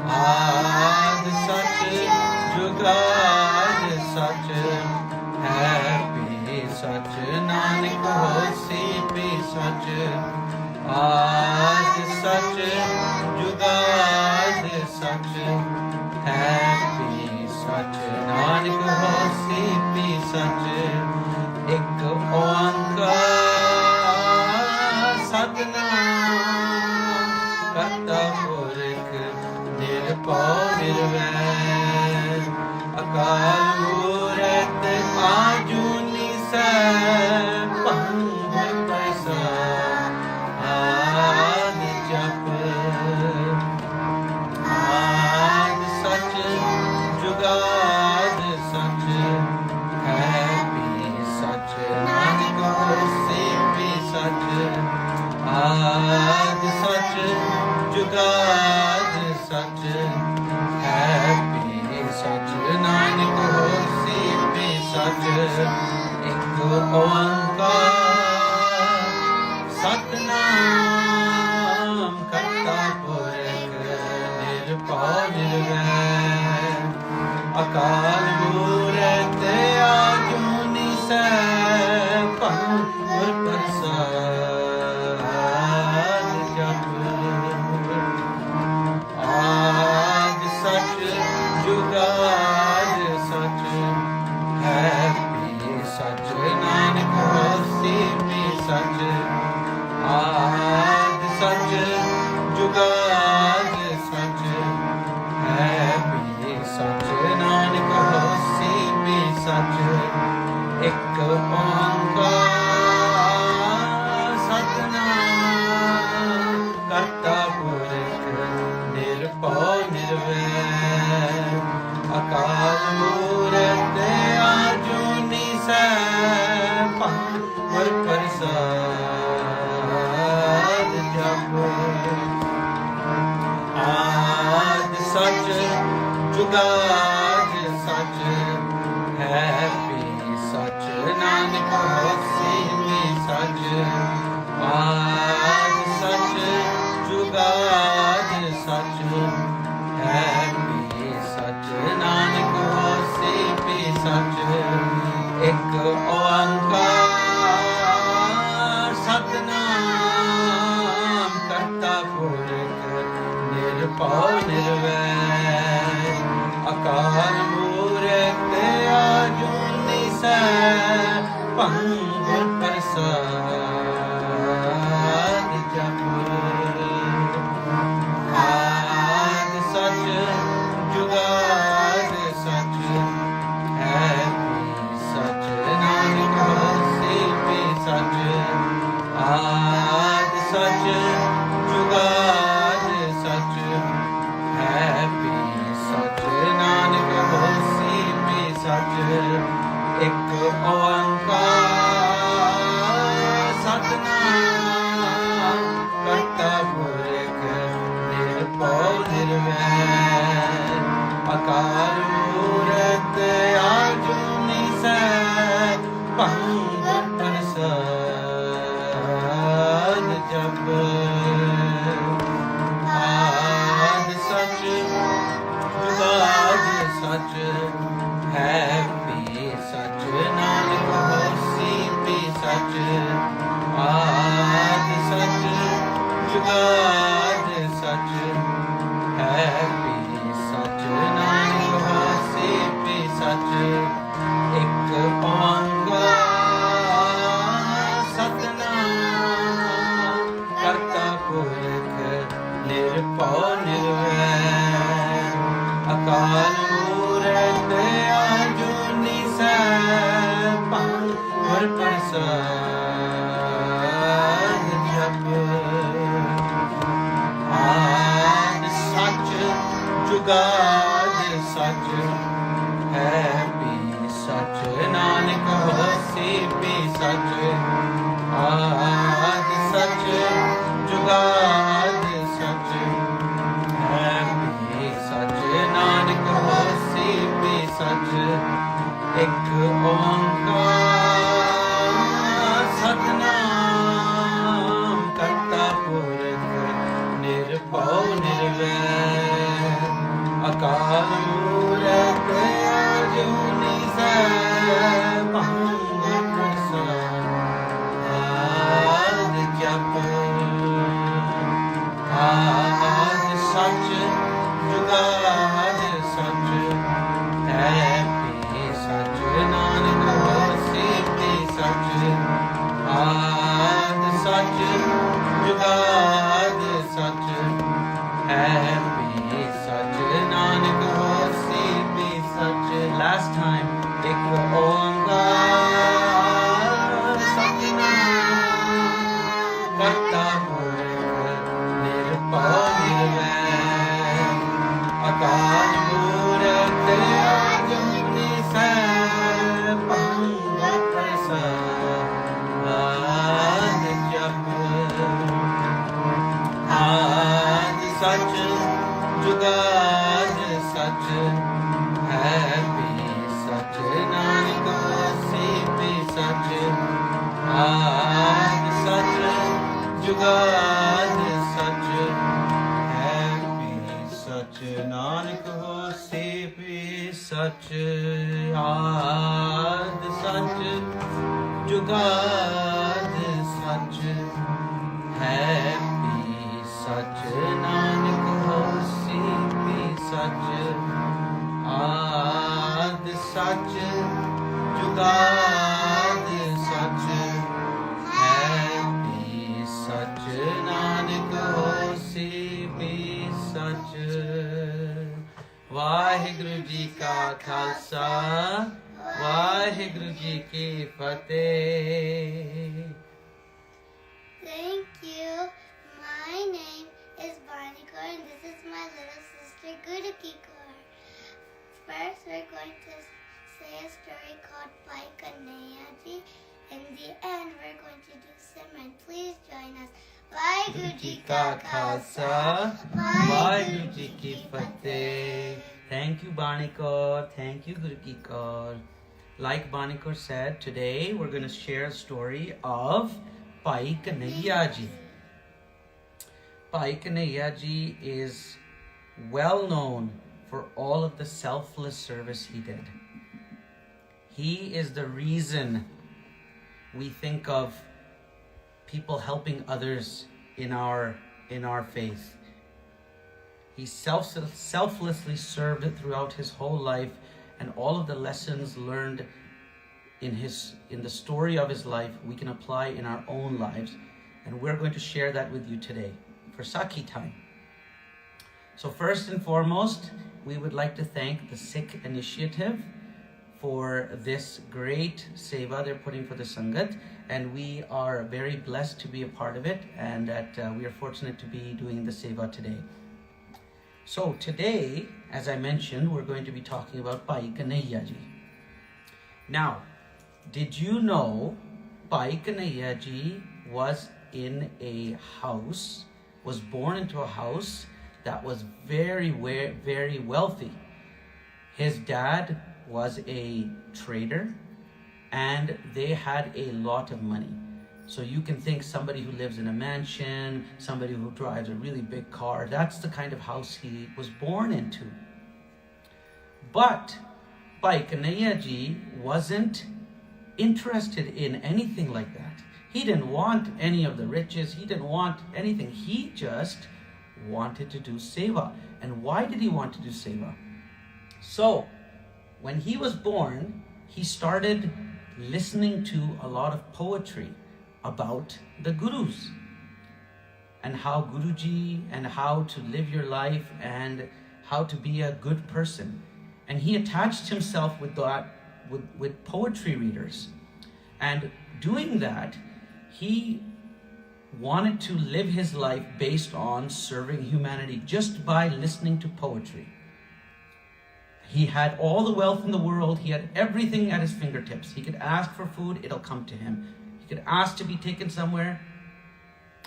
ਆਦ ਸੱਚ ਜੁਗਾਦ ਸੱਚ ਹੈ ਵੀ ਸੱਚ ਨਾਨਕ ਹੋਸੀ ਵੀ ਸੱਚ ਆਦ ਸੱਚ ਜੁਗਾਦ ਸੱਚ ਹੈ ਵੀ ਸੱਚ ਨਾਨਕ ਹੋਸੀ ਵੀ ਸੱਚ ਇੱਕ ਓੰਕਾਰ ਸਤਿਨਾਮ ਕਰਤਾ ਪੁਰਖ ਨਿਰਭਉ ਨਿਰਵੈਰ ਅਕਾਲ ਮੂਰਤ ਆਜੂਨੀ ਸੈਭੰ ਗੁਰ ਪ੍ਰਸਾਦਿ ਆਦਿ ਜਪ ਆਦਿ ਸੱਚ ਜੁਗਾਦ ਸੱਚ ਹੈ ਵੀ ਸੱਚ ਨਾਨਕ ਹੋਸੀ ਵੀ ਸੱਚ ਆਦਿ ਸੱਚ ਜੁਗਾਦ ਸੱਚ ਹੈ ਵੀ ਸੱਚ ਨਾਨਕ ਹੋਸੀ ਵੀ ਸੱਚ ਇੱਕ ਓੰਕਾਰ ਸਤਿਨਾਮ ਕਰਤਾ ਪੁਰਖ ਨਿਰਭਉ ਨਿਰਵੈਰ ਅਕਾਲ ਮੂਰਤ ਆਜੂਨੀ ਸੈਭੰ ਗੁਰ ਪ੍ਰਸਾਦਿ ਆਦਿ ਸੱਚ ਜੁਗਾਦ ਸੱਚ ਹੈ ਵੀ ਸੱਚ ਨਾਨਕ ਹੋਸੀ ਵੀ ਸੱਚ ਆਦਿ ਸੱਚ ਜੁਗਾਦ ਸੱਚ ਹੈ ਵੀ ਸੱਚ ਨਾਨਕ ਹੋਸੀ ਵੀ ਸੱਚ ਇੱਕ ਓੰਕਾਰ ਸਤਿਨਾਮ ਕਰਤਾ ਪੁਰਖ ਨਿਰਭਉ ਨਿਰਵੈਰ ਅਕਾਲ ਮੂਰਤ ਆਜੂਨੀ ਸੈਭੰ ਗੁਰ ਪ੍ਰਸਾਦਿ ਜਪ ਆਦਿ ਸੱਚ ਜੁਗਾਦ ਸੱਚ ਹੈ ਵੀ ਸੱਚ ਨਾਨਕ ਹੋਸੀ ਵੀ ਸੱਚ ਆਦਿ ਸੱਚ ਜੁਗਾਦ ਸੱਚ ਹੈ ਵੀ ਸੱਚ ਨਾਨਕ ਹੋਸੀ ਵੀ ਸੱਚ ਇੱਕ ਓੰਕਾਰ ਸਤਿਨਾਮ ਕਰਤਾ ਪੁਰਖ ਨਿਰਭਉ ਨਿਰਵੈਰ ਅਕਾਲ ਮੂਰਤ ਆਜੂਨੀ ਸੈਭੰ ਗੁਰ ਪ੍ਰਸਾਦਿ ਜਪ ਆਦਿ ਸੱਚ ਜੁਗਾਦ ਸੱਚ ਹੈ ਵੀ ਸੱਚ ਨਾਨਕ ਹੋਸੀ ਵੀ ਸੱਚ ਆਦਿ ਸੱਚ ਜੁਗਾਦ ਸੱਚ ਹੈ ਵੀ ਸੱਚ ਨਾਨਕ ਹੋਸੀ ਵੀ ਸੱਚ ਇੱਕ ਓੰਕਾਰ ਸਤਿਨਾਮ ਕਰਤਾ ਪੁਰਖ ਨਿਰਭਉ ਨਿਰਵੈਰ ਅਕਾਲ ਮੂਰਤ ਆਜੂਨੀ ਸੈਭੰ ਗੁਰ ਪ੍ਰਸਾਦਿ ਜਪ ਆਦਿ ਸੱਚ ਜੁਗਾਦ ਸੱਚ ਹੈ ਵੀ ਸੱਚ ਨਾਨਕ ਹੋਸੀ ਵੀ ਸੱਚ ਆਦਿ ਸੱਚ ਜੁਗਾਦ ਸੱਚ ਹੈ ਵੀ ਸੱਚ ਨਾਨਕ ਹੋਸੀ ਵੀ ਸੱਚ ਇੱਕ ਓੰਕਾਰ ਸਤਿਨਾਮ ਕਰਤਾ ਪੁਰਖ ਨਿਰਭਉ ਨਿਰਵੈਰ ਅਕਾਲ ਮੂਰਤ ਆਜੂਨੀ ਸੈਭੰ ਗੁਰ ਪ੍ਰਸਾਦਿ ਜਪ ਆਦਿ ਸੱਚ ਜੁਗਾਦ ਸੱਚ ਹੈ ਵੀ ਸੱਚ ਨਾਨਕ ਹੋਸੀ ਵੀ ਸੱਚ ਆਦਿ ਸੱਚ ਜੁਗਾਦ ਸੱਚ ਹੈ ਵੀ ਸੱਚ ਨਾਨਕ ਹੋਸੀ ਵੀ ਸੱਚ ਇੱਕ ਓੰਕਾਰ ਸਤਿਨਾਮ ਕਰਤਾ ਪੁਰਖ ਨਿਰਭਉ ਨਿਰਵੈਰ Happy Sach Nanak hosi be Sach. Last time. Ek Omkar Satnam Karta Purkh Nirbhau Nirvair Akal Murth Ajuni Sab Pangat Prasad Jap Aad Sach Jugad Sach Happy Sach Nanak hosi be Sach. Aad Sach Jugad Sach. Happy Sach Nanak hosi be Sach. Aad Sach Jugad Sach. Happy Sach Nanak hosi be Sach. Aad Sach Jugad Sach. Happy Sach Nanak hosi be Sach. Vaheguru Ji Ka Khalsa, Vaheguru Ji Ki Fateh. Thank you. My name is Barnikor and this is my little sister Gurukikor. First we're going to say a story called Bhai Ji. In the end we're going to do Simran. Please join us. Vaheguru Ji Ka Khalsa, Vaheguru Ji Ki Fateh. Thank you, Banikor. Thank you, Guru Ki Kaur. Like Banikor said, today we're going to share a story of Bhai Ji. Bhai Ji is well known for all of the selfless service he did. He is the reason we think of people helping others in our faith. He selflessly served throughout his whole life, and all of the lessons learned in the story of his life we can apply in our own lives, and we're going to share that with you today for Sakhi time. So first and foremost, we would like to thank the Sikh Initiative for this great seva they're putting for the Sangat, and we are very blessed to be a part of it, and that we are fortunate to be doing the seva today. So today, as I mentioned, we're going to be talking about Bhai Ji. Now, did you know Bhai Ji was in a house, was born into a house that was very, very wealthy? His dad was a trader and they had a lot of money. So you can think somebody who lives in a mansion, somebody who drives a really big car, that's the kind of house he was born into. But Bhai Ji wasn't interested in anything like that. He didn't want any of the riches, he didn't want anything. He just wanted to do seva. And why did he want to do seva? So, when he was born, he started listening to a lot of poetry about the gurus and how Guruji and how to live your life and how to be a good person. And he attached himself with that, with poetry readers. And doing that, he wanted to live his life based on serving humanity just by listening to poetry. He had all the wealth in the world. He had everything at his fingertips. He could ask for food, it'll come to him. He could ask to be taken somewhere,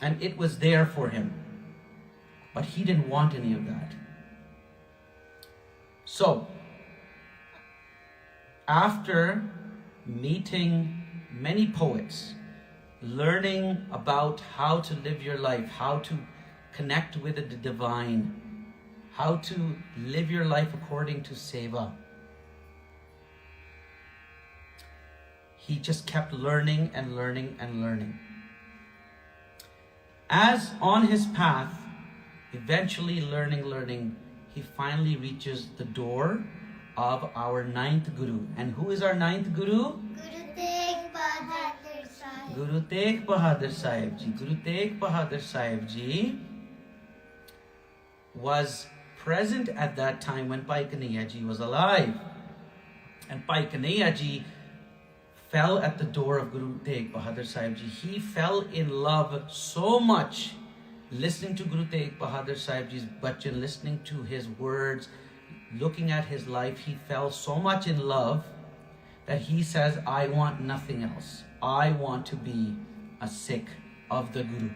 and it was there for him. But he didn't want any of that. So, after meeting many poets, learning about how to live your life, how to connect with the divine, how to live your life according to seva, he just kept learning and learning and learning. As on his path, eventually learning, he finally reaches the door of our ninth Guru. And who is our ninth Guru? Guru Tegh Bahadur Sahib Ji. Guru Tegh Bahadur Sahib Ji was present at that time when Bhai Kanhaiya Ji was alive. And Bhai Kanhaiya Ji fell at the door of Guru Tegh Bahadur Sahib Ji. He fell in love so much listening to Guru Tegh Bahadur Sahib Ji's bachan, listening to his words, looking at his life. He fell so much in love that he says, I want nothing else. I want to be a Sikh of the Guru.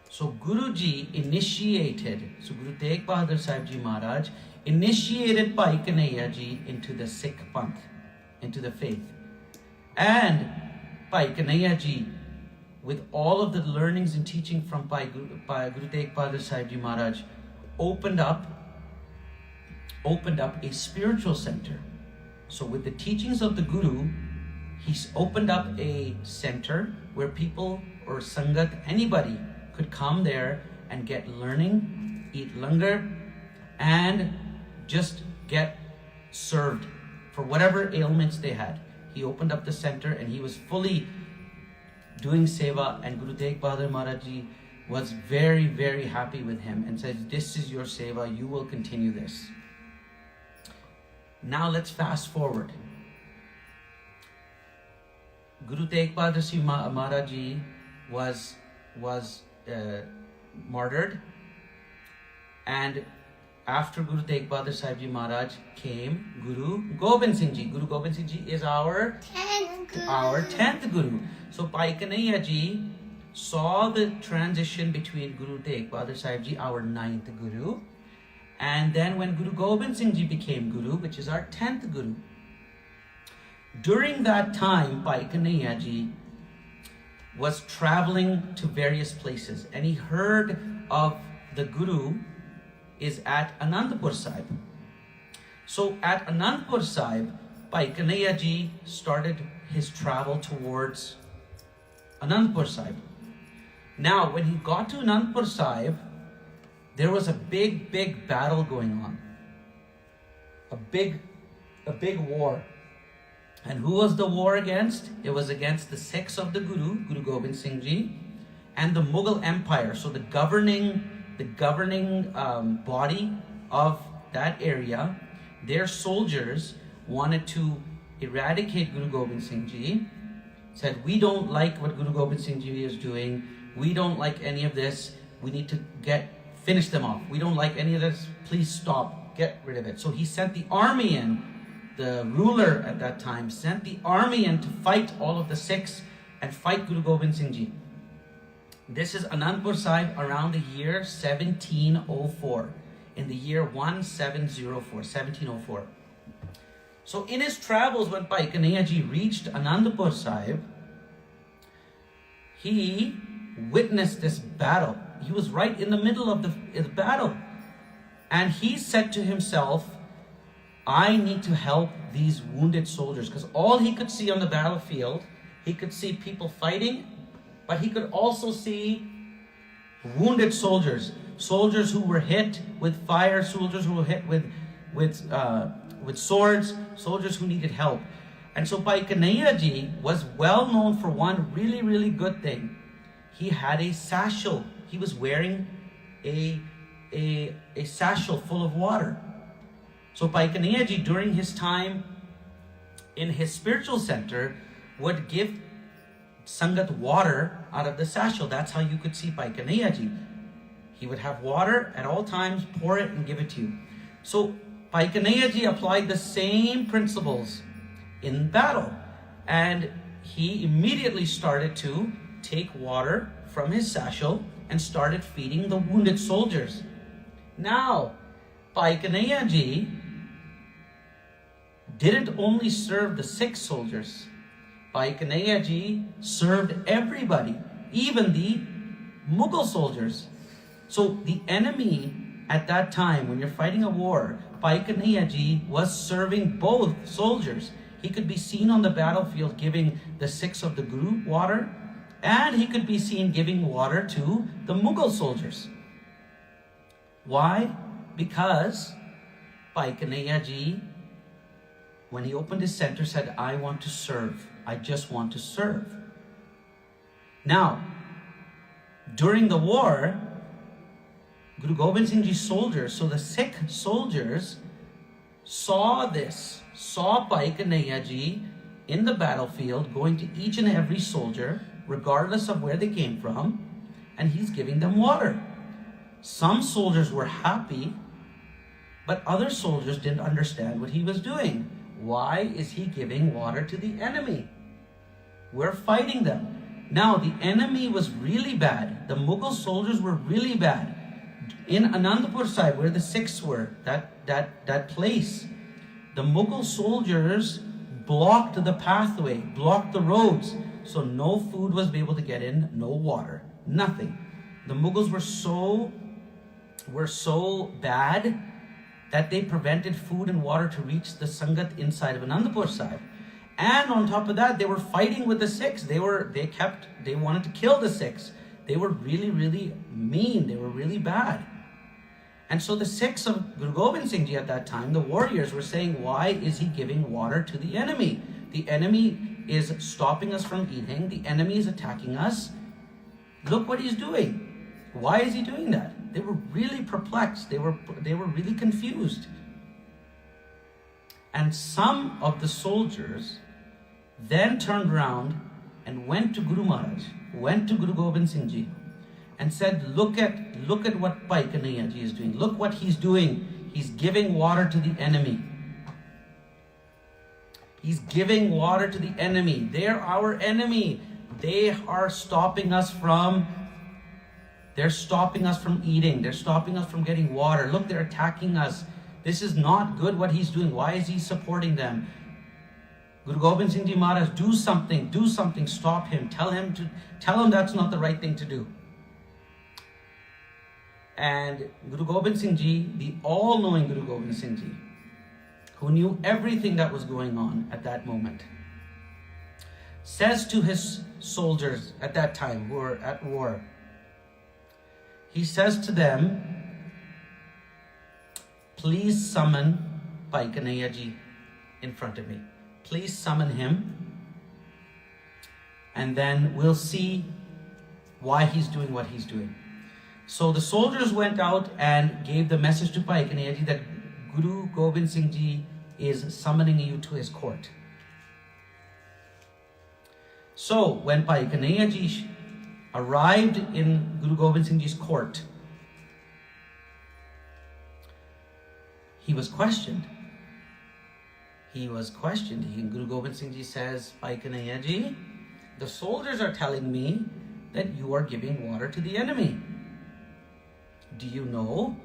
So Guruji initiated, so Guru Tegh Bahadur Sahib Ji Maharaj initiated Bhai Kanhaiya Ji into the Sikh Panth, into the faith. And Bhai Kanhaiya Ji, with all of the learnings and teaching from Guru Tegh Bahadur Sahib Ji Maharaj, opened up a spiritual center. So with the teachings of the Guru, he's opened up a center where people or Sangat, anybody, could come there and get learning, eat langar, and just get served for whatever ailments they had. He opened up the center and he was fully doing seva, and Guru Tegh Bahadur Maharaj Ji was very, very happy with him and said, this is your seva, you will continue this. Now let's fast forward. Guru Tegh Bahadur Sahib Maharaj Ji was martyred, and after Guru Tegh Bahadur Sahib Ji Maharaj came Guru Gobind Singh Ji. Guru Gobind Singh Ji is our 10th Guru. So Bhai Kanhaiya Ji saw the transition between Guru Tegh Bahadur Sahib Ji, our 9th Guru, and then when Guru Gobind Singh Ji became Guru, which is our 10th Guru. During that time, Bhai Kanhaiya Ji was traveling to various places, and he heard of the Guru is at Anandpur Sahib. So at Anandpur Sahib, Bhai Kanhaiya Ji started his travel towards Anandpur Sahib. Now, when he got to Anandpur Sahib, there was a big battle going on. A big war. And who was the war against? It was against the Sikhs of the Guru, Guru Gobind Singh Ji, and the Mughal Empire. So the governing body of that area, their soldiers wanted to eradicate Guru Gobind Singh Ji. Said, we don't like what Guru Gobind Singh Ji is doing. We don't like any of this. We need to finish them off. We don't like any of this. Please stop. Get rid of it. So he sent the army in. The ruler at that time sent the army in to fight all of the Sikhs and fight Guru Gobind Singh Ji. This is Anandpur Sahib around the year 1704. In the year 1704. So in his travels, when Bhai Kanhaiya Ji reached Anandpur Sahib, he witnessed this battle. He was right in the middle of the battle. And he said to himself, I need to help these wounded soldiers, because all he could see on the battlefield, he could see people fighting, but he could also see wounded soldiers, soldiers who were hit with fire, soldiers who were hit with swords, soldiers who needed help. And so Bhai Kanhaiya Ji was well known for one really, really good thing. He had a satchel. He was wearing a satchel full of water. So Bhai Kanhaiya Ji, during his time in his spiritual center, would give Sangat water out of the satchel. That's how you could see Bhai Kanhaiya Ji. He would have water at all times, pour it and give it to you. So Bhai Kanhaiya Ji applied the same principles in battle. And he immediately started to take water from his satchel and started feeding the wounded soldiers. Now, Bhai Kanhaiya Ji didn't only serve the Sikh soldiers. Bhai Kanhaiya Ji served everybody, even the Mughal soldiers. So the enemy at that time, when you're fighting a war, Bhai Kanhaiya Ji was serving both soldiers. He could be seen on the battlefield giving the Sikhs of the Guru water, and he could be seen giving water to the Mughal soldiers. Why? Because Bhai Kanhaiya Ji, when he opened his center, said, I want to serve. I just want to serve. Now, during the war, Guru Gobind Singh Ji's soldiers, so the Sikh soldiers saw this, saw Bhai Kanhaiya Ji in the battlefield going to each and every soldier, regardless of where they came from, and he's giving them water. Some soldiers were happy, but other soldiers didn't understand what he was doing. Why is he giving water to the enemy? We're fighting them. Now, the enemy was really bad. The Mughal soldiers were really bad. In Anandpur Sahib, where the Sikhs were, that place, the Mughal soldiers blocked the pathway, blocked the roads, so no food was able to get in, no water, nothing. The Mughals were so bad that they prevented food and water to reach the Sangat inside of Anandpur Sahib. And on top of that, they were fighting with the Sikhs. They wanted to kill the Sikhs. They were really, really mean. They were really bad. And so the Sikhs of Guru Gobind Singh Ji at that time, the warriors, were saying, why is he giving water to the enemy? The enemy is stopping us from eating. The enemy is attacking us. Look what he's doing. Why is he doing that? They were really perplexed. They were really confused. And some of the soldiers then turned around and went to Guru Maharaj, went to Guru Gobind Singh Ji, and said, look at what Bhai Kanhaiya Ji is doing. Look what he's doing. He's giving water to the enemy. He's giving water to the enemy. They're our enemy. They are stopping us from eating. They're stopping us from getting water. Look, they're attacking us. This is not good what he's doing. Why is he supporting them? Guru Gobind Singh Ji Maharaj, do something, stop him. Tell him that's not the right thing to do. And Guru Gobind Singh Ji, the all-knowing Guru Gobind Singh Ji, who knew everything that was going on at that moment, says to his soldiers at that time who were at war, he says to them, please summon Bhai Kanhaiya Ji in front of me. Please summon him, and then we'll see why he's doing what he's doing. So the soldiers went out and gave the message to Bhai Kanhaiya Ji that Guru Gobind Singh Ji is summoning you to his court. So when Bhai Kanhaiya Ji arrived in Guru Gobind Singh Ji's court, he was questioned. Guru Gobind Singh Ji says, Bhai Kanhaiya Ji, the soldiers are telling me that you are giving water to the enemy. Do you know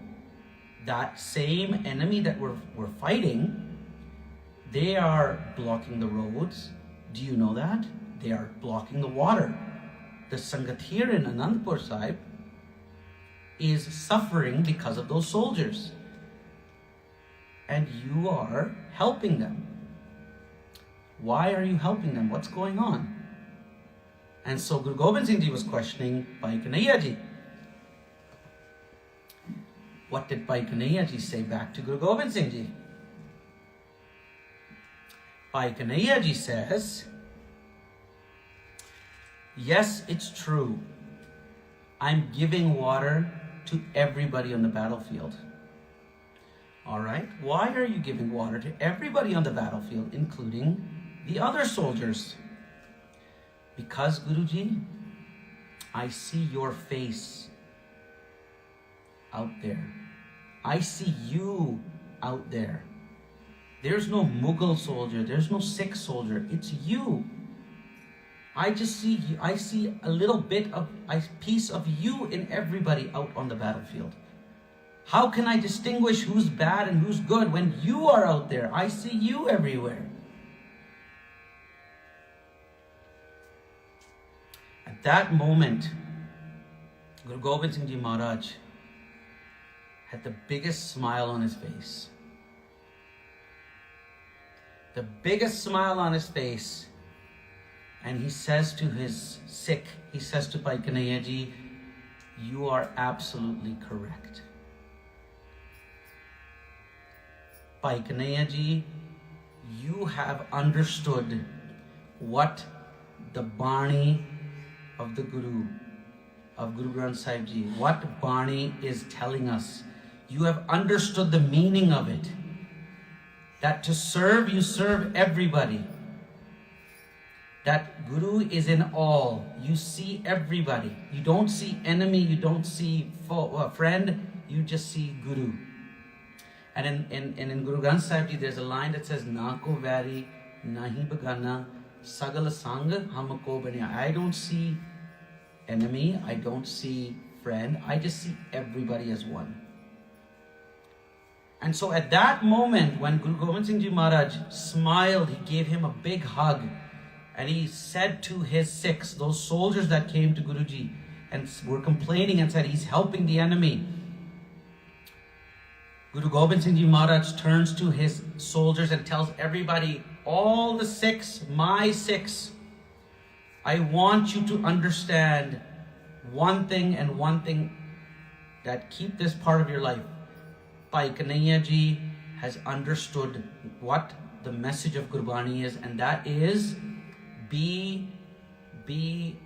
that same enemy that we're fighting, they are blocking the roads? Do you know that? They are blocking the water. The Sangat here in Anandpur Sahib is suffering because of those soldiers. And you are helping them. Why are you helping them? What's going on? And so Guru Gobind Singh Ji was questioning Bhai Kanhaiya Ji. What did Bhai Kanhaiya Ji say back to Guru Gobind Singh Ji? Bhai Kanhaiya Ji says, yes, it's true. I'm giving water to everybody on the battlefield. All right, why are you giving water to everybody on the battlefield, including the other soldiers? Because, Guruji, I see your face out there. I see you out there. There's no Mughal soldier, there's no Sikh soldier, it's you. I just see you, I see a little bit of a piece of you in everybody out on the battlefield. How can I distinguish who's bad and who's good when you are out there? I see you everywhere. At that moment, Guru Gobind Singh Ji Maharaj had the biggest smile on his face. The biggest smile on his face. And he says to his Sikh, he says to Bhai Kanhaiya Ji, you are absolutely correct. Bhai Kanhaiya Ji, you have understood what the Bani of the Guru of Guru Granth Sahib Ji, what Bani is telling us. You have understood the meaning of it. That to serve, you serve everybody. That Guru is in all. You see everybody. You don't see enemy, you don't see friend, you just see Guru. And in Guru Granth Sahib Ji, there's a line that says, Na ko vairi, nahi bagana, sagal sang hamko baniya. I don't see enemy, I don't see friend, I just see everybody as one. And so at that moment, when Guru Gobind Singh Ji Maharaj smiled, he gave him a big hug, and he said to his Sikhs, those soldiers that came to Guruji and were complaining and said, he's helping the enemy. Guru Gobind Singh Ji Maharaj turns to his soldiers and tells everybody, all the Sikhs, my Sikhs, I want you to understand one thing and one thing that keep this part of your life. Bhai Kanhaiya Ji has understood what the message of Gurbani is, and that is be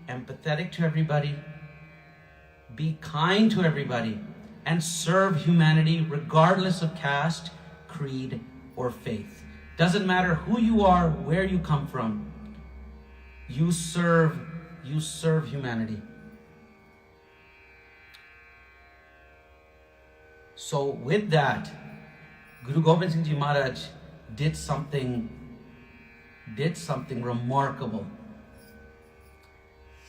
empathetic to everybody, be kind to everybody, and serve humanity regardless of caste, creed, or faith. Doesn't matter who you are, where you come from, you serve humanity. So with that, Guru Gobind Singh Ji Maharaj did something remarkable.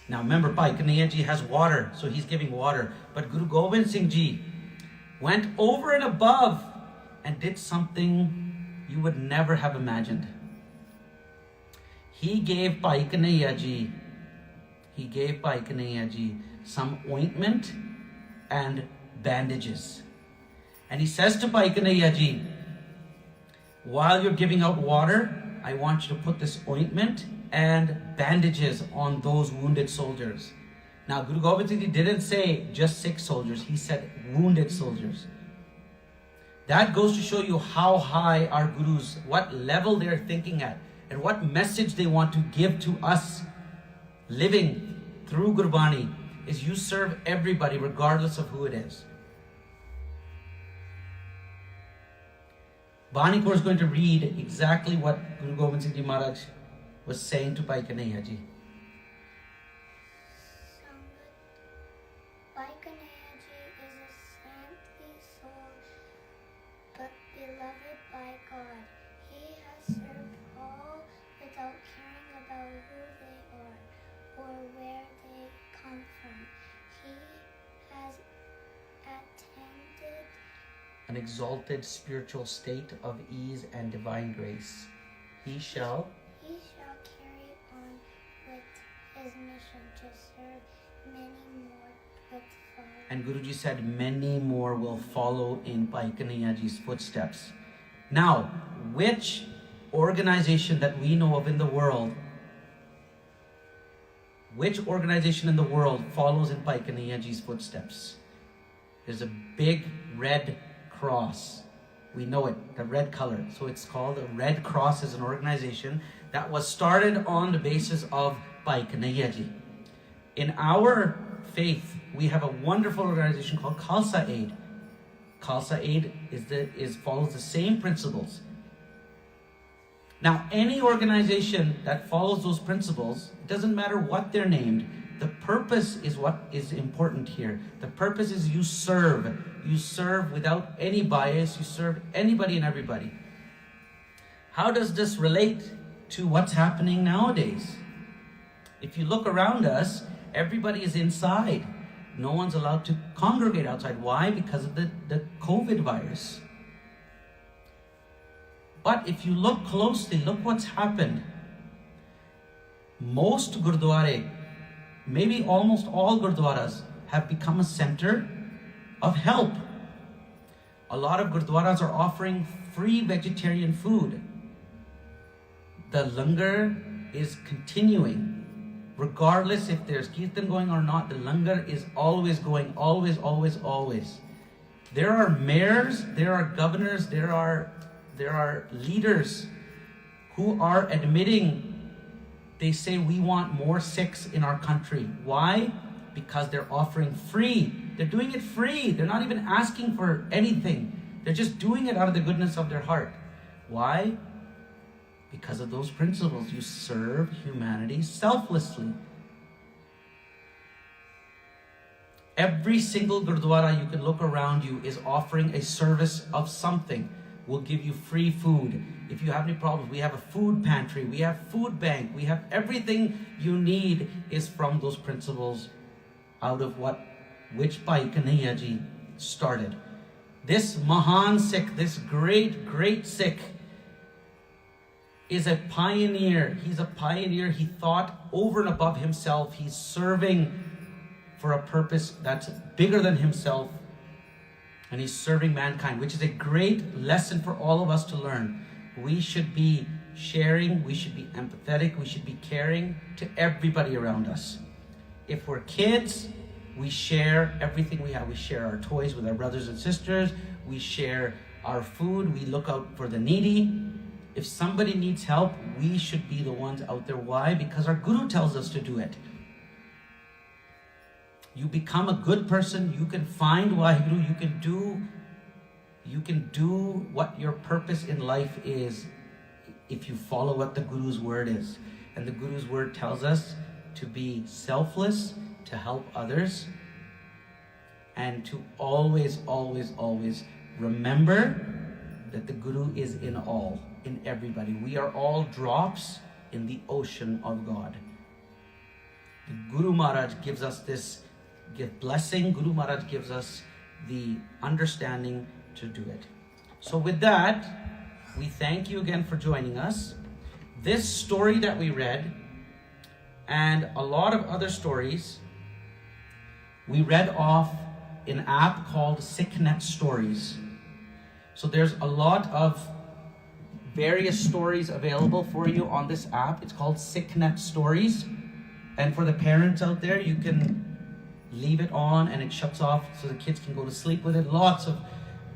Now remember, Bhai Kanhaiya Ji has water, so he's giving water. But Guru Gobind Singh Ji went over and above and did something you would never have imagined. He gave Bhai Kanhaiya Ji some ointment and bandages. And he says to Bhai Kanhaiya Ji, while you're giving out water, I want you to put this ointment and bandages on those wounded soldiers. Now, Guru Gobind Singh Ji didn't say just sick soldiers, he said wounded soldiers. That goes to show you how high our Gurus, what level they're thinking at, and what message they want to give to us living through Gurbani, is you serve everybody regardless of who it is. Bani Kaur is going to read exactly what Guru Gobind Singh Ji Maharaj was saying to Bhai Kanhaiya Ji. Bhai Kanhaiya Ji is a saintly soul, but beloved by God. He has served all without caring about who they are or where they come from. He has attended an exalted spiritual state of ease and divine grace. He shall carry on with his mission to serve many more with followers. And Guruji said many more will follow in Bhai Kanhaiya Ji's footsteps. Now, which organization that we know of in the world, follows in Bhai Kanhaiya Ji's footsteps? There's a big red cross. We know it, the red color. So it's called a Red Cross, is an organization that was started on the basis of Bhai Kanhaiya Ji. In our faith, we have a wonderful organization called Khalsa Aid. Khalsa Aid follows the same principles. Now, any organization that follows those principles, it doesn't matter what they're named, the purpose is what is important here. The purpose is you serve. You serve without any bias. You serve anybody and everybody. How does this relate to what's happening nowadays? If you look around us, everybody is inside. No one's allowed to congregate outside. Why? Because of the COVID virus. But if you look closely, look what's happened. Most Gurdwara, maybe almost all Gurdwaras, have become a center of help. A lot of Gurdwaras are offering free vegetarian food. The langar is continuing. Regardless if there's kirtan going or not, the langar is always going, always, always, always. There are mayors, there are governors, there are leaders who are admitting, they say we want more Sikhs in our country. Why? because they're offering free. They're doing it free. They're not even asking for anything. They're just doing it out of the goodness of their heart. Why? Because of those principles. You serve humanity selflessly. Every single Gurdwara you can look around you is offering a service of something. We'll give you free food. If you have any problems, we have a food pantry, we have food bank, we have everything you need is from those principles out of which Bhai Kanhaiya ji started. This Mahan Sikh, this great Sikh is a pioneer. He's a pioneer. He thought over and above himself. He's serving for a purpose that's bigger than himself. And he's serving mankind, which is a great lesson for all of us to learn. We should be sharing, we should be empathetic, we should be caring to everybody around us. If we're kids, we share everything we have. We share our toys with our brothers and sisters. We share our food. We look out for the needy. If somebody needs help, we should be the ones out there. Why? Because our Guru tells us to do it. You become a good person, you can find Waheguru, you can do what your purpose in life is if you follow what the Guru's word is. And the Guru's word tells us to be selfless, to help others, and to always remember that the Guru is in all, in everybody. We are all drops in the ocean of God. The Guru Maharaj gives us this blessing. Guru Maharaj gives us the understanding to do it. So with that, we thank you again for joining us. This story that we read, and a lot of other stories, we read off an app called SikhNet Stories. So there's a lot of various stories available for you on this app. It's called SikhNet Stories. And for the parents out there, you can leave it on and it shuts off so the kids can go to sleep with it. Lots of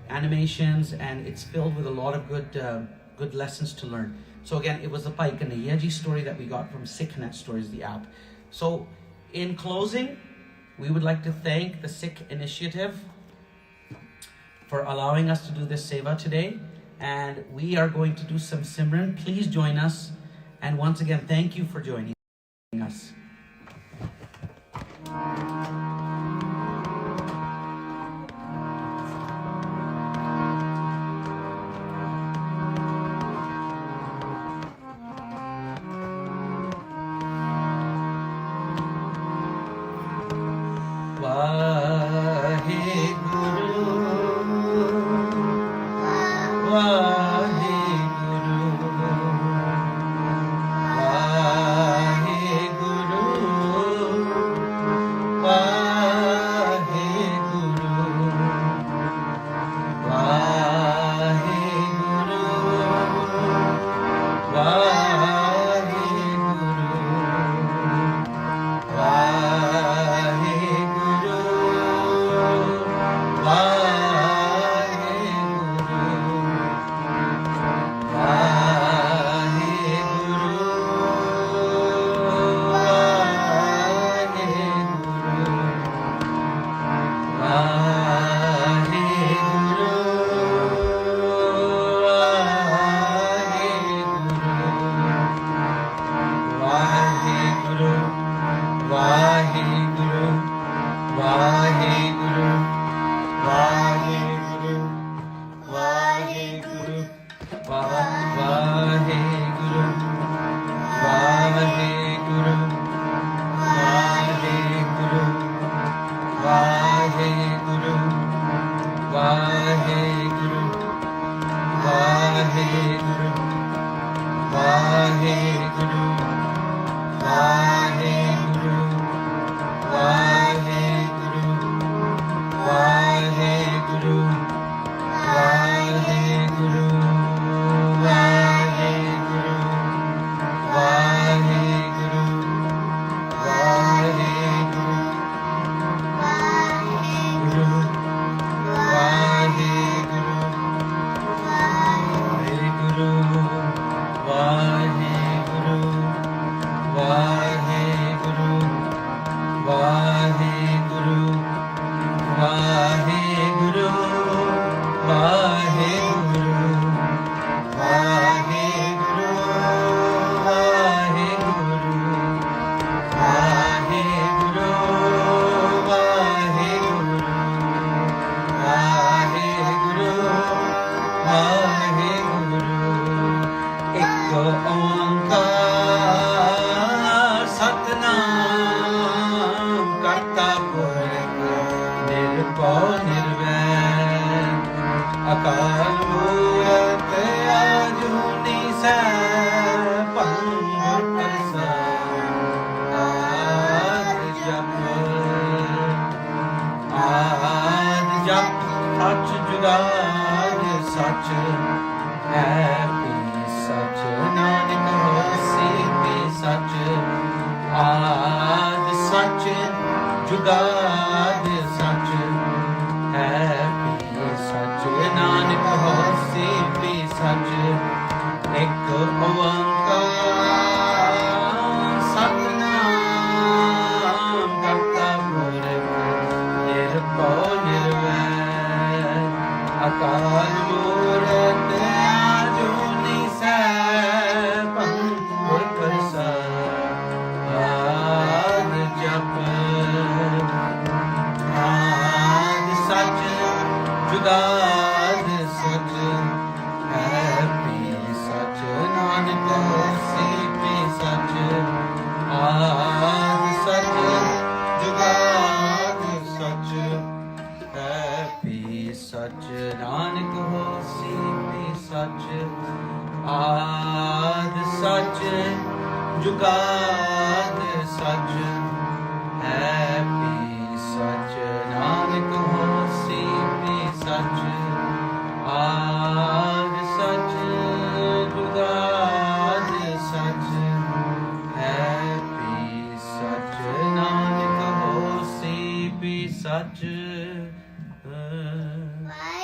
animations, and it's filled with a lot of good lessons to learn. So again, it was the Bhai Kanhaiya ji story that we got from SikhNet Stories, the app. So in closing, we would like to thank the Sikh Initiative for allowing us to do this seva today. And we are going to do some Simran. Please join us. And once again, thank you for joining us. Bye.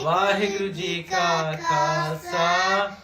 Waheguru ji ਕਾ ਖਾਲਸਾ